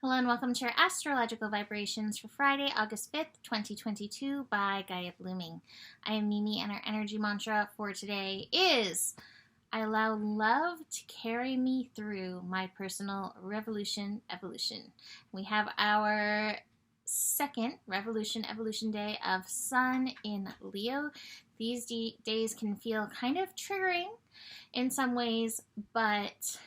Hello and welcome to your astrological vibrations for Friday, August 5th, 2022 by Gaia Blooming. I am Mimi and our energy mantra for today is I allow love to carry me through my personal revolution evolution. We have our second revolution evolution day of Sun in Leo. These days can feel kind of triggering in some ways, but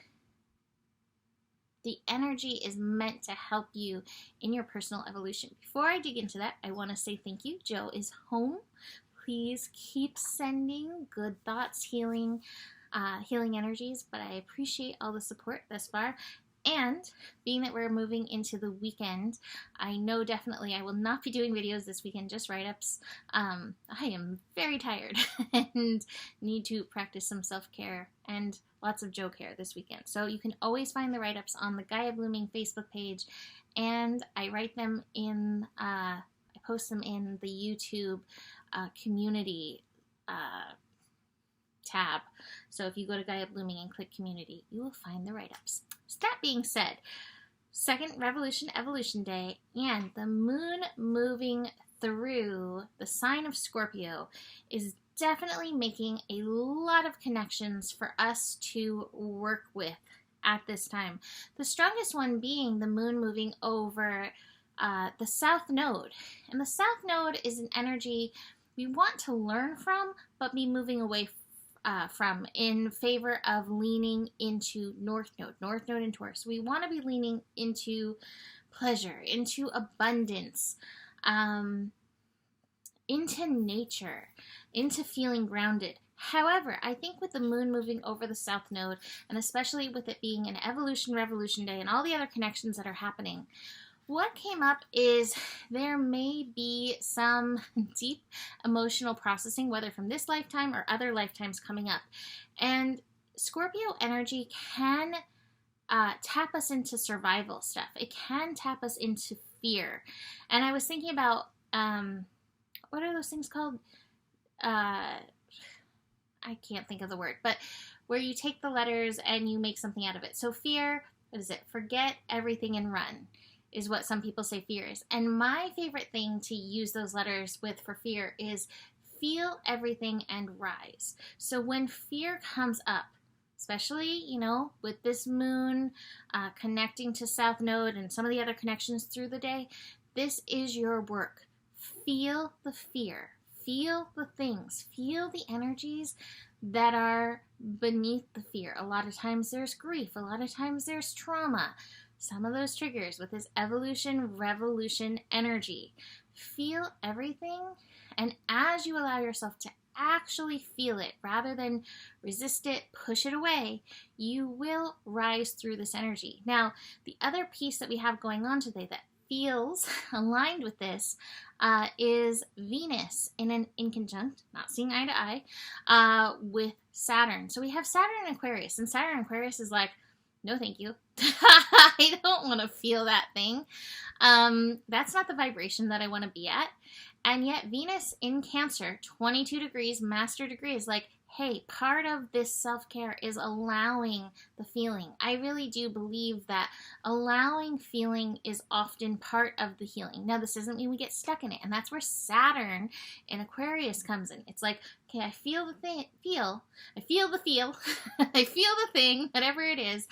the energy is meant to help you in your personal evolution. Before I dig into that, I want to say thank you. Joe is home. Please keep sending good thoughts, healing energies, but I appreciate all the support thus far. And being that we're moving into the weekend, I know definitely I will not be doing videos this weekend, just write-ups. I am very tired and need to practice some self-care and lots of Joe care this weekend. So you can always find the write-ups on the Gaia Blooming Facebook page, and I write them in, I post them in the YouTube community tab. So if you go to Gaia Blooming and click community, you will find the write-ups. So that being said, second revolution evolution day and the moon moving through the sign of Scorpio is definitely making a lot of connections for us to work with at this time. The strongest one being the moon moving over the south node. And the south node is an energy we want to learn from, but be moving away from in favor of leaning into North Node in Taurus. We want to be leaning into pleasure, into abundance, into nature, into feeling grounded. However, I think with the moon moving over the south node, and especially with it being an evolution revolution day and all the other connections that are happening, what came up is there may be some deep emotional processing, whether from this lifetime or other lifetimes coming up. And Scorpio energy can tap us into survival stuff. It can tap us into fear. And I was thinking about, what are those things called? I can't think of the word, but where you take the letters and you make something out of it. So fear, what is it? Forget everything and run is what some people say fear is. And my favorite thing to use those letters with for fear is feel everything and rise. So when fear comes up, especially, with this moon connecting to South Node and some of the other connections through the day, this is your work. Feel the fear. Feel the things. Feel the energies that are beneath the fear. A lot of times there's grief. A lot of times there's trauma. Some of those triggers with this evolution, revolution energy. Feel everything, and as you allow yourself to actually feel it, rather than resist it, push it away, you will rise through this energy. Now, the other piece that we have going on today that feels aligned with this is Venus in an inconjunct, not seeing eye to eye, with Saturn. So we have Saturn in Aquarius, and Saturn in Aquarius is like, no, thank you. I don't want to feel that thing. That's not the vibration that I want to be at. And yet Venus in Cancer, 22 degrees, master degree, is like, hey, part of this self-care is allowing the feeling. I really do believe that allowing feeling is often part of the healing. Now, this doesn't mean we get stuck in it. And that's where Saturn in Aquarius comes in. It's like, okay, I feel the thing, I feel the thing, whatever it is.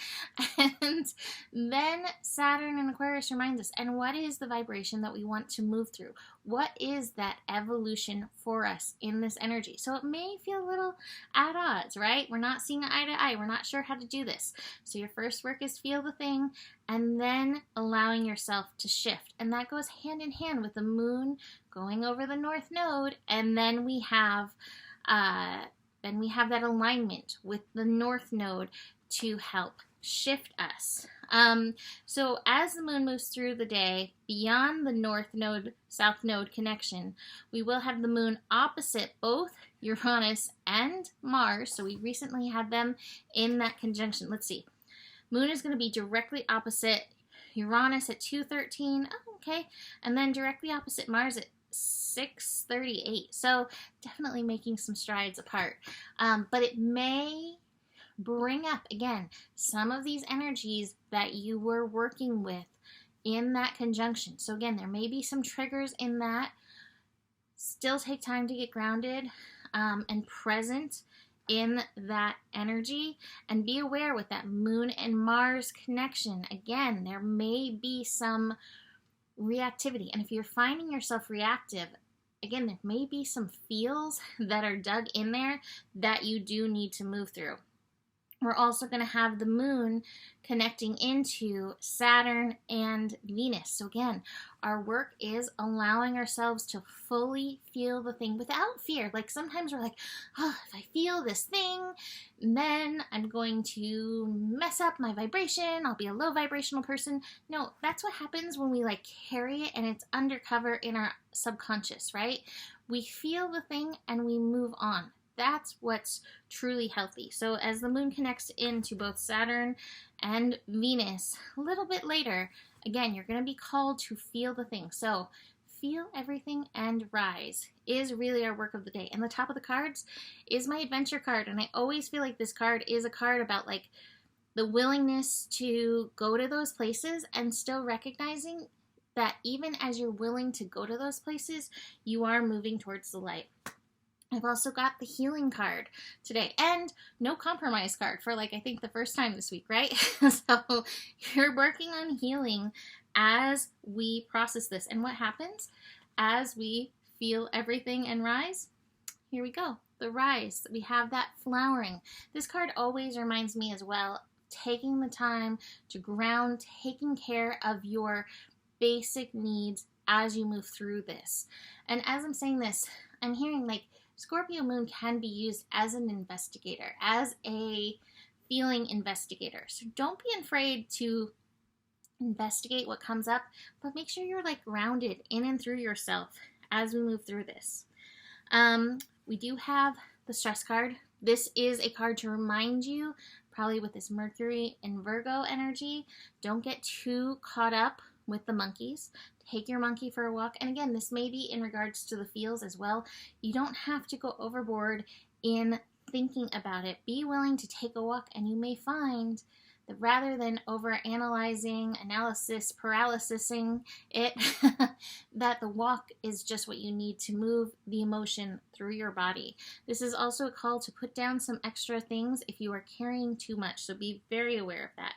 And then Saturn in Aquarius reminds us, and what is the vibration that we want to move through? What is that evolution for us in this energy? So it may feel a little at odds, right? We're not seeing eye to eye. We're not sure how to do this. So your first work is feel the thing, and then allowing yourself to shift. And that goes hand in hand with the moon going over the North Node, and then we have that alignment with the North Node to help shift us. So as the moon moves through the day, beyond the North Node, South Node connection, we will have the moon opposite both Uranus and Mars. So we recently had them in that conjunction. Let's see. Moon is going to be directly opposite Uranus at 2:13. Oh, okay. And then directly opposite Mars at 6:38. So definitely making some strides apart. But it may bring up, again, some of these energies that you were working with in that conjunction. So again, there may be some triggers in that. Still take time to get grounded and present in that energy, and be aware with that Moon and Mars connection. Again, there may be some reactivity, and if you're finding yourself reactive, again, there may be some feels that are dug in there that you do need to move through. We're also going to have the moon connecting into Saturn and Venus. So again, our work is allowing ourselves to fully feel the thing without fear. Like sometimes we're like, oh, if I feel this thing, then I'm going to mess up my vibration. I'll be a low vibrational person. No, that's what happens when we like carry it and it's undercover in our subconscious, right? We feel the thing and we move on. That's what's truly healthy. So as the moon connects into both Saturn and Venus a little bit later, again, you're going to be called to feel the thing. So feel everything and rise is really our work of the day. And the top of the cards is my adventure card. And I always feel like this card is a card about like the willingness to go to those places and still recognizing that even as you're willing to go to those places, you are moving towards the light. I've also got the healing card today, and no compromise card for like, I think the first time this week, right? So you're working on healing as we process this. And what happens as we feel everything and rise? Here we go. The rise. We have that flowering. This card always reminds me as well, taking the time to ground, taking care of your basic needs as you move through this. And as I'm saying this, I'm hearing like, Scorpio moon can be used as an investigator, as a feeling investigator. So don't be afraid to investigate what comes up, but make sure you're like grounded in and through yourself as we move through this. We do have the stress card. This is a card to remind you, probably with this Mercury and Virgo energy, don't get too caught up with the monkeys. Take your monkey for a walk. And again, this may be in regards to the feels as well. You don't have to go overboard in thinking about it. Be willing to take a walk, and you may find that rather than over-analyzing, analysis, paralysising it, that the walk is just what you need to move the emotion through your body. This is also a call to put down some extra things if you are carrying too much, so be very aware of that.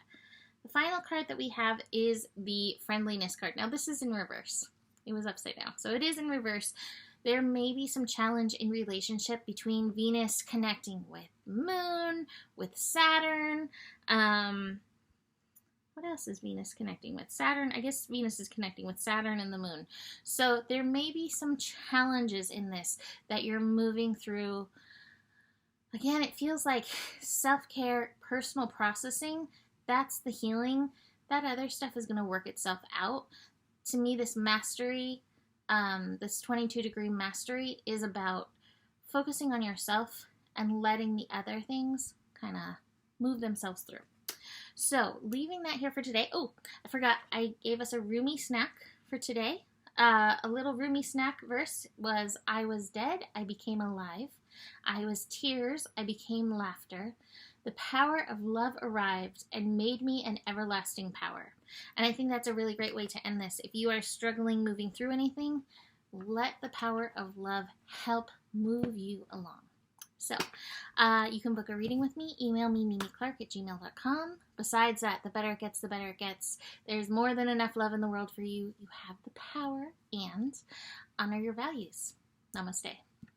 The final card that we have is the friendliness card. Now this is in reverse. It was upside down. So it is in reverse. There may be some challenge in relationship between Venus connecting with Moon, with Saturn. What else is Venus connecting with? Saturn. I guess Venus is connecting with Saturn and the Moon. So there may be some challenges in this that you're moving through. Again, it feels like self-care, personal processing. That's the healing. That other stuff is going to work itself out. To me, this mastery, this 22-degree mastery is about focusing on yourself and letting the other things kind of move themselves through. So, leaving that here for today. Oh, I forgot. I gave us a roomy snack for today. A little roomy snack verse was, I was dead, I became alive. I was tears, I became laughter. The power of love arrived and made me an everlasting power. And I think that's a really great way to end this. If you are struggling moving through anything, let the power of love help move you along. So, you can book a reading with me. Email me, mimiclark@gmail.com. Besides that, the better it gets, the better it gets. There's more than enough love in the world for you. You have the power, and honor your values. Namaste.